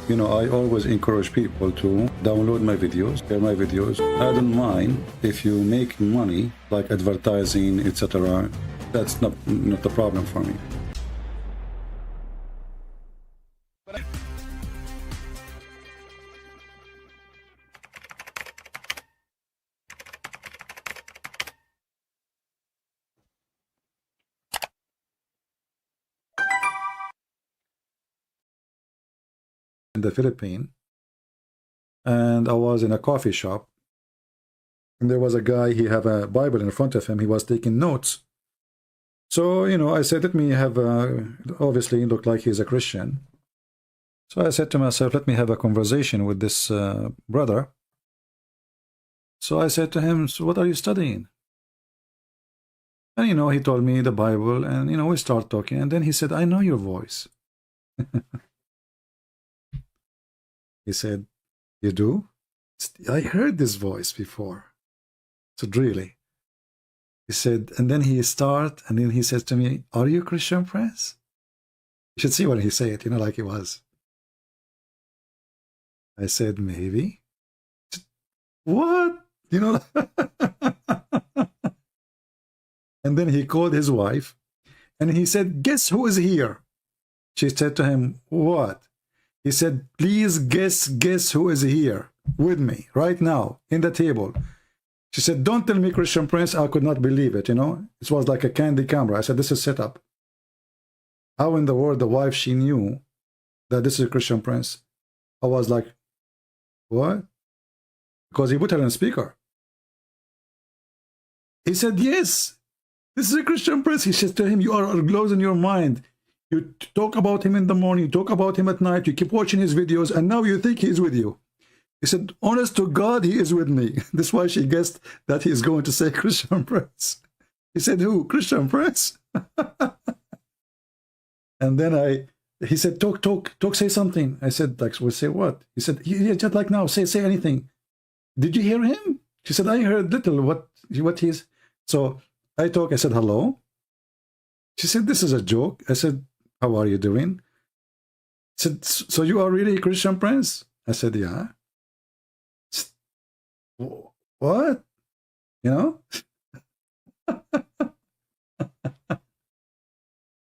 You know, I always encourage people to download my videos, share my videos. I don't mind if you make money, like advertising, etc. That's not the problem for me. In the Philippines, and I was in a coffee shop, and there was a guy, he had a Bible in front of him, he was taking notes. So, you know, I said, let me have obviously it looked like he's a Christian. So I said to myself, let me have a conversation with this brother. So I said to him, so what are you studying? And, you know, he told me the Bible, and, you know, we start talking, and then he said, I know your voice. He said, you do? I heard this voice before. I said, really? He said, and then he and then he says to me, are you a Christian, Prince? You should see when he said it, you know, like he was. I said, maybe. Said, what? You know? And then he called his wife, and he said, guess who is here? She said to him, what? He said, please guess who is here with me right now in the table. She said, don't tell me Christian Prince. I could not believe it, you know. It was like a candy camera. I said, this is set up. How in the world the wife, she knew that this is a Christian Prince? I was like, what? Because he put her on speaker. He said, yes, this is a Christian Prince. He said to him, you are losing your mind. You talk about him in the morning, you talk about him at night, you keep watching his videos, and now you think he's with you. He said, honest to God, he is with me. That's why she guessed that he's going to say Christian Prince. He said, who? Christian Prince? And then he said, talk, say something. I said, like, well, say what? He said, yeah, just like now, say anything. Did you hear him? She said, I heard little, what he's. So I said, hello. She said, this is a joke. I said, how are you doing? She said, so you are really a Christian Prince? I said, yeah. What? You know?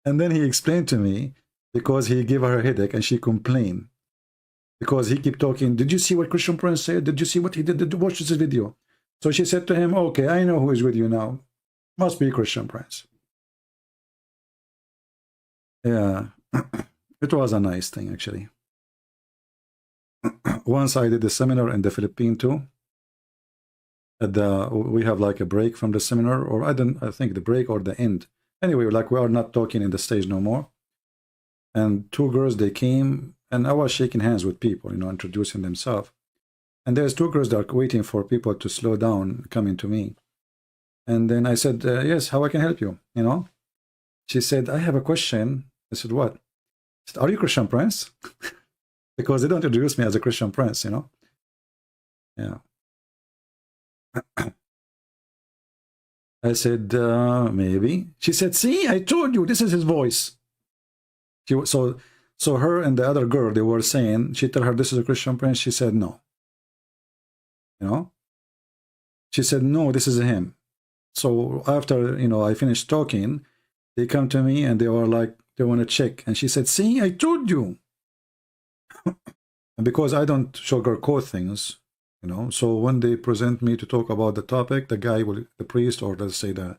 And then he explained to me, because he gave her a headache and she complained. Because he kept talking, did you see what Christian Prince said? Did you see what he did? Did you watch this video? So she said to him, okay, I know who is with you now. Must be Christian Prince. Yeah, it was a nice thing, actually. Once I did a seminar in the Philippines too. We have like a break from the seminar, or I think the break or the end. Anyway, like we are not talking in the stage no more. And two girls, they came, and I was shaking hands with people, you know, introducing themselves. And there's two girls that are waiting for people to slow down, coming to me. And then I said, yes, how I can help you, you know? She said, I have a question. I said, what? She said, are you Christian Prince? Because they don't introduce me as a Christian Prince, you know? Yeah. I said, maybe. She said, see, I told you, this is his voice. So her and the other girl, they were saying, she told her, this is a Christian Prince. She said, no. You know? She said, no, this is him. So after, you know, I finished talking, they come to me and they were like, they want to check. And she said, see, I told you. And because I don't sugarcoat things, you know, so when they present me to talk about the topic, the guy will, the priest, or let's say the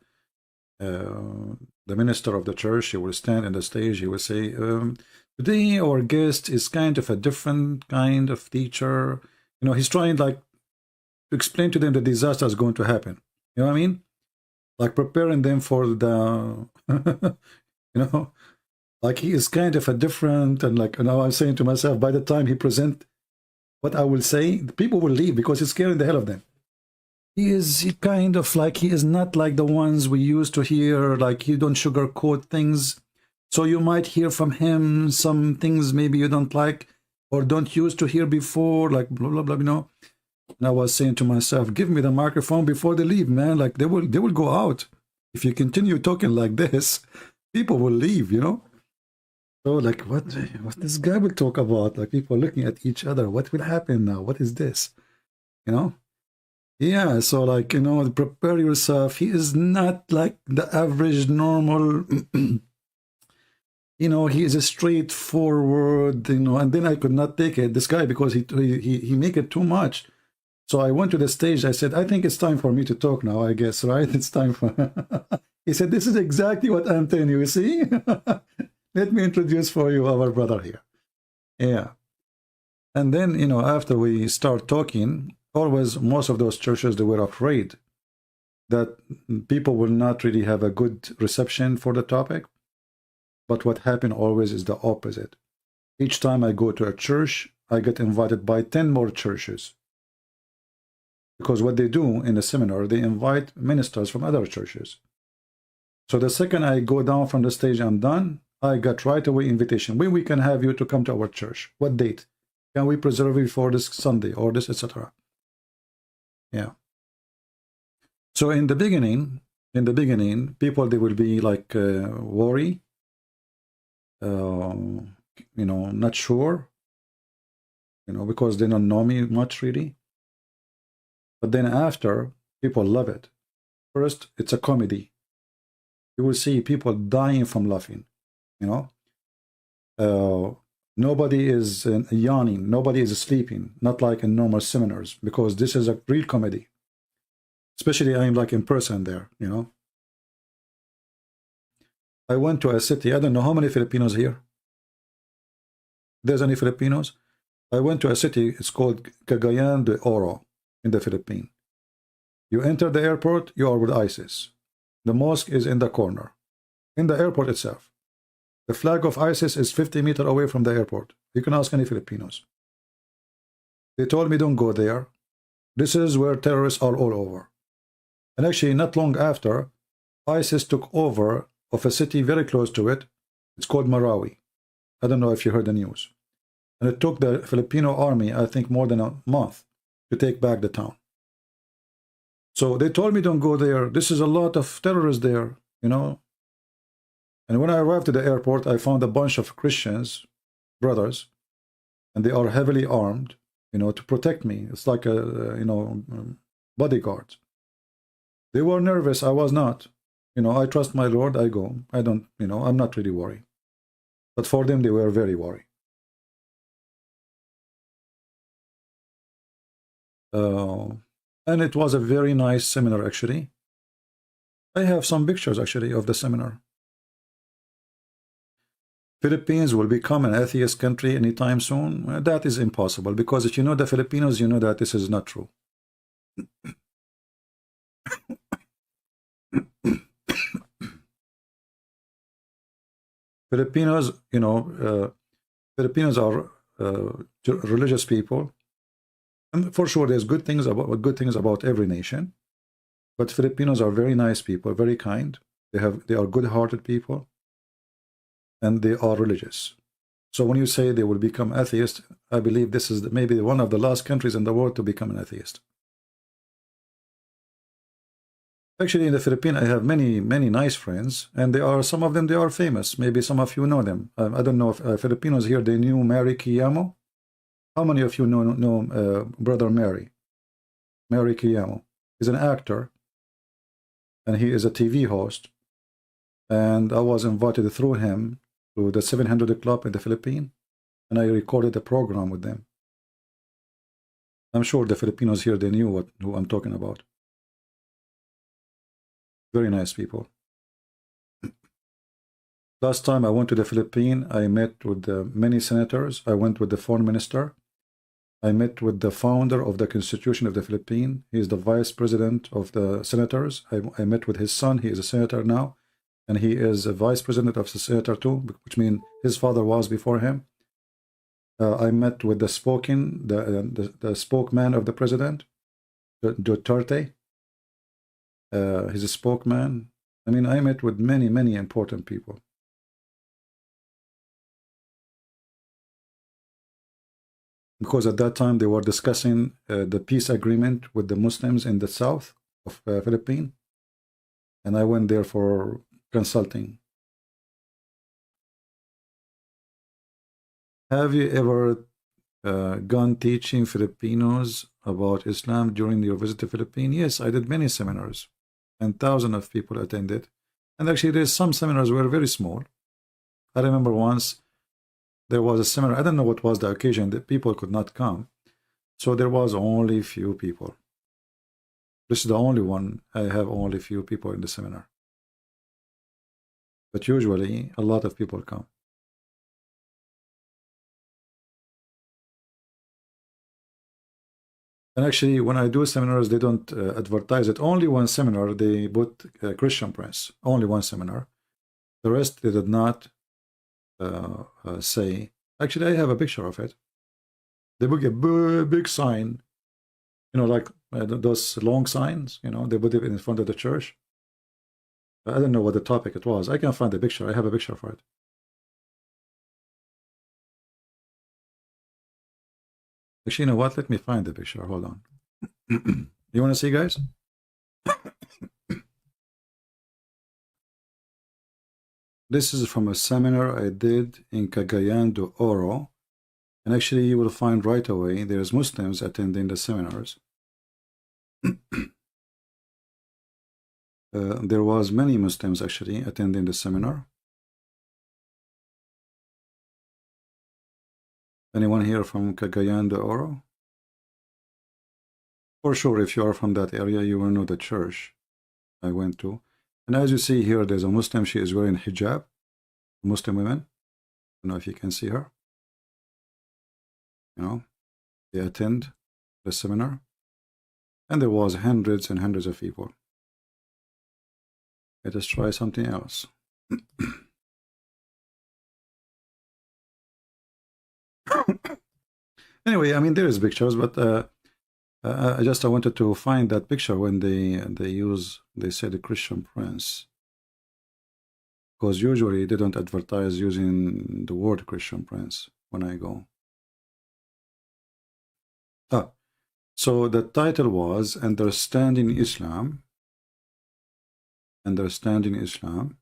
minister of the church, he will stand on the stage, he will say, today our guest is kind of a different kind of teacher. You know, he's trying like to explain to them the disaster is going to happen. You know what I mean? Like preparing them for the, you know, like he is kind of a different, and like, now I'm saying to myself, by the time he present what I will say, the people will leave because he's scaring the hell of them. He kind of like, he is not like the ones we used to hear, like he don't sugarcoat things. So you might hear from him some things maybe you don't like or don't used to hear before, like blah, blah, blah, you know. And I was saying to myself, give me the microphone before they leave, man. Like they will go out. If you continue talking like this, people will leave, you know. So like, what this guy will talk about? Like people looking at each other. What will happen now? What is this? You know? Yeah. So like, prepare yourself. He is not like the average normal. He is a straightforward. And then I could not take it. This guy, because he make it too much. So I went to the stage. I said, I think it's time for me to talk now, I guess, right? It's time for... He said, this is exactly what I'm telling you, see? Let me introduce for you our brother here. Yeah. And then, after we start talking, always most of those churches, they were afraid that people will not really have a good reception for the topic. But what happened always is the opposite. Each time I go to a church, I get invited by 10 more churches. Because what they do in the seminar, they invite ministers from other churches. So the second I go down from the stage, I'm done, I got right away invitation. When we can have you to come to our church? What date? Can we preserve you for this Sunday or this, etc.? Yeah. So in the beginning, people, they will be like worry, not sure, because they don't know me much really. But then after, people love it. First, it's a comedy. You will see people dying from laughing, nobody is yawning, nobody is sleeping, not like in normal seminars, because this is a real comedy. Especially I'm like in person there, I went to a city, I don't know how many Filipinos here. There's any Filipinos? I went to a city, it's called Cagayan de Oro in the Philippines. You enter the airport, you are with ISIS. The mosque is in the corner, in the airport itself. The flag of ISIS is 50 meters away from the airport. You can ask any Filipinos. They told me, don't go there. This is where terrorists are all over. And actually, not long after, ISIS took over of a city very close to it. It's called Marawi. I don't know if you heard the news. And it took the Filipino army, I think, more than a month to take back the town. So they told me, don't go there. This is a lot of terrorists there, And when I arrived at the airport, I found a bunch of Christians, brothers, and they are heavily armed, to protect me. It's like a, bodyguard. They were nervous. I was not. I trust my Lord. I go. I don't, I'm not really worried. But for them, they were very worried. And it was a very nice seminar, actually. I have some pictures, actually, of the seminar. Philippines will become an atheist country anytime soon. That is impossible, because if you know the Filipinos, you know that this is not true. Filipinos, Filipinos are religious people. And for sure, there's good things about every nation. But Filipinos are very nice people, very kind. They are good-hearted people, and they are religious. So when you say they will become atheist, I believe this is maybe one of the last countries in the world to become an atheist. Actually, in the Philippines, I have many, many nice friends, and some of them, they are famous. Maybe some of you know them. I don't know if Filipinos here, they knew Mary Quijamo. How many of you know Brother Mary? Mary Quijamo. He's an actor, and he is a TV host. And I was invited through him to the 700 Club in the Philippines, and I recorded a program with them. I'm sure the Filipinos here, they knew who I'm talking about. Very nice people. Last time I went to the Philippines, I met with many senators. I went with the foreign minister. I met with the founder of the Constitution of the Philippines. He is the vice president of the senators. I met with his son. He is a senator now, and he is a vice president of the senator too, which means his father was before him. I met with the spokesman of the president, Duterte. He's a spokesman. I mean, I met with many, many important people. Because at that time they were discussing the peace agreement with the Muslims in the south of Philippines. And I went there for consulting. Have you ever gone teaching Filipinos about Islam during your visit to Philippines? Yes, I did many seminars, and thousands of people attended. And actually, there's some seminars were very small. I remember once there was a seminar. I don't know what was the occasion that people could not come, so there was only few people. This is the only one I have only few people in the seminar. But usually a lot of people come. And actually, when I do seminars, they don't advertise it. Only one seminar they put Christian Prince. Only one seminar. The rest they did not say. Actually, I have a picture of it. They put a big sign, you know, like those long signs. You know, they put it in front of the church. I don't know what the topic it was. I can find the picture. I have a picture for it. Actually, you know what? Let me find the picture. Hold on. You want to see, guys? This is from a seminar I did in Cagayan de Oro. And actually, you will find right away there's Muslims attending the seminars. There was many Muslims actually attending the seminar. Anyone here from Cagayan de Oro? For sure, if you are from that area, you will know the church I went to. And as you see here, there's a Muslim. She is wearing hijab. Muslim women. I don't know if you can see her. You know, they attend the seminar. And there was hundreds and hundreds of people. Let us try something else. Anyway, I mean, there is pictures, but I wanted to find that picture when they say the Christian Prince, because usually they don't advertise using the word Christian Prince when I go. So the title was Understanding Islam. Understanding Islam.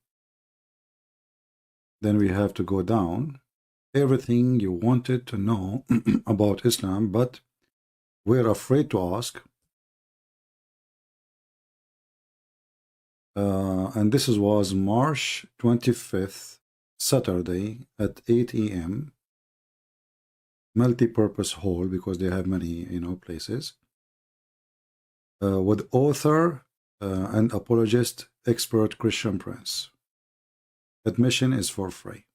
Then we have to go down. Everything you wanted to know about Islam, but we're afraid to ask. And this was March 25th, Saturday at 8 a.m. Multi-purpose hall, because they have many, you know, places. With author and apologist, expert Christian Prince. Admission is for free.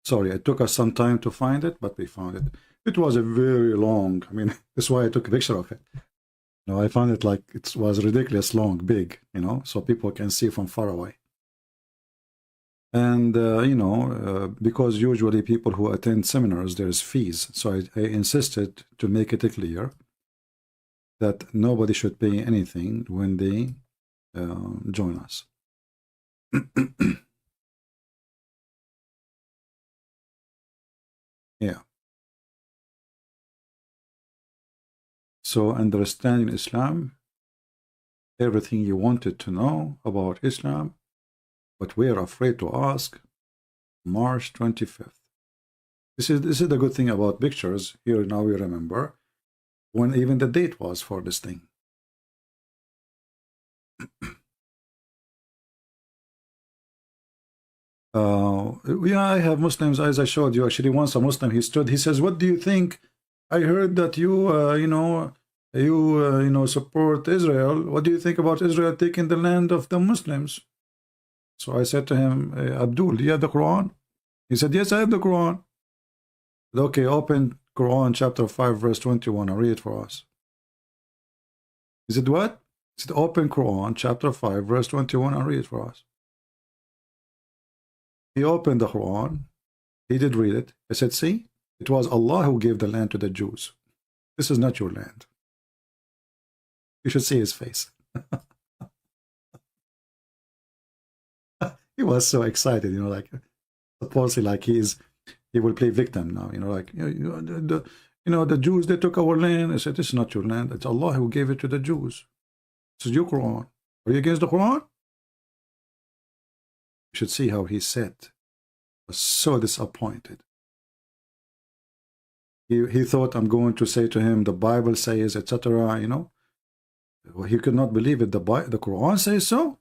Sorry, it took us some time to find it, but we found it. It was a very long, I mean, that's why I took a picture of it. You know, I found it like it was ridiculous long, big, you know, so people can see from far away. And, you know, because usually people who attend seminars, there's fees. So I insisted to make it clear that nobody should pay anything when they join us. Yeah. So understanding Islam, everything you wanted to know about Islam, but we're afraid to ask, March 25th. This is the good thing about pictures. Here now we remember when even the date was for this thing. Yeah, I have Muslims, as I showed you. Actually, once a Muslim, he stood, he says, what do you think? I heard that you, you know, support Israel. What do you think about Israel taking the land of the Muslims? So I said to him, Abdul, do you have the Quran? He said, yes, I have the Quran. Okay, open Quran chapter 5, verse 21, and read it for us. He said, what? He said, open Quran chapter 5, verse 21, and read it for us. He opened the Quran. He did read it. I said, see, it was Allah who gave the land to the Jews. This is not your land. You should see his face. He was so excited, you know, like supposedly like he will play victim now, you know, like the Jews, they took our land. I said, this is not your land. It's Allah who gave it to the Jews. This is your Quran. Are you against the Quran? You should see how he sat. Was so disappointed. He thought I'm going to say to him, the Bible says, etc. You know, well, he could not believe it. The Quran says so.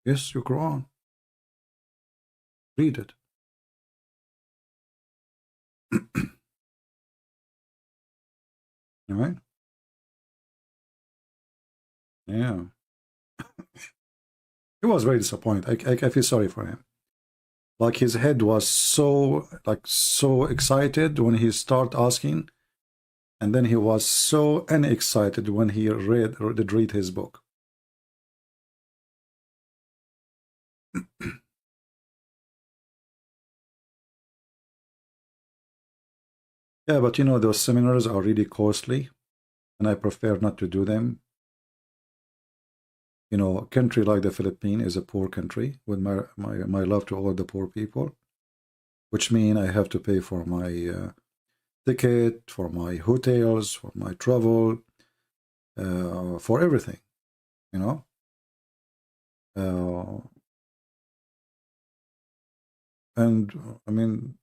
Yes, your Quran. Read it. All right. Yeah. He was very disappointed. I feel sorry for him. Like his head was so excited when he started asking, and then he was so unexcited when he did read his book. Yeah, but you know, those seminars are really costly, and I prefer not to do them. You know, a country like the Philippines is a poor country, with my love to all the poor people, which means I have to pay for my ticket, for my hotels, for my travel, for everything, you know. And I mean,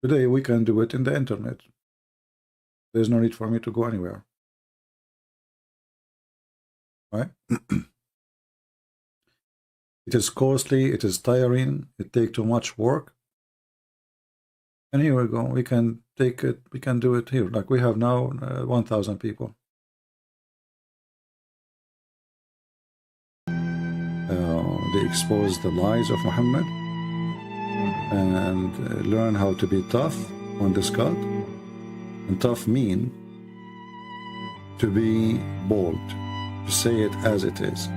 today we can do it in the internet. There's no need for me to go anywhere, right? It is costly, it is tiring, it takes too much work. And here we go, we can take it, we can do it here. Like we have now 1,000 people. They expose the lies of Muhammad and learn how to be tough on this cult. And tough mean to be bold, to say it as it is,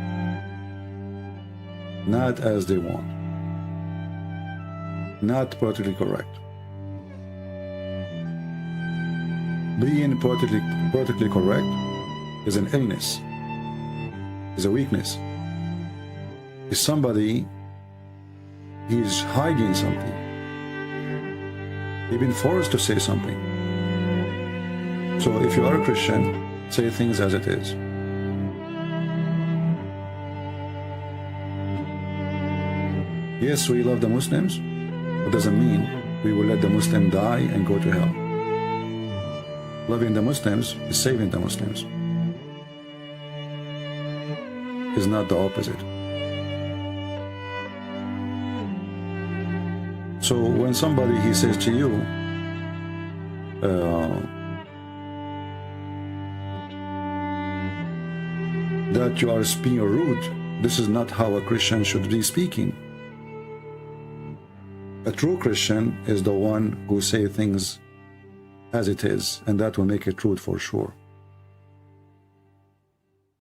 not as they want, not politically correct. Being politically correct is an illness, is a weakness. Is somebody, he's hiding something. He's been forced to say something. So if you are a Christian, say things as it is. Yes, we love the Muslims, but doesn't mean we will let the Muslim die and go to hell. Loving the Muslims is saving the Muslims. It's not the opposite. So when somebody, he says to you, that you are being rude, this is not how a Christian should be speaking. A true Christian is the one who say things as it is, and that will make it true for sure.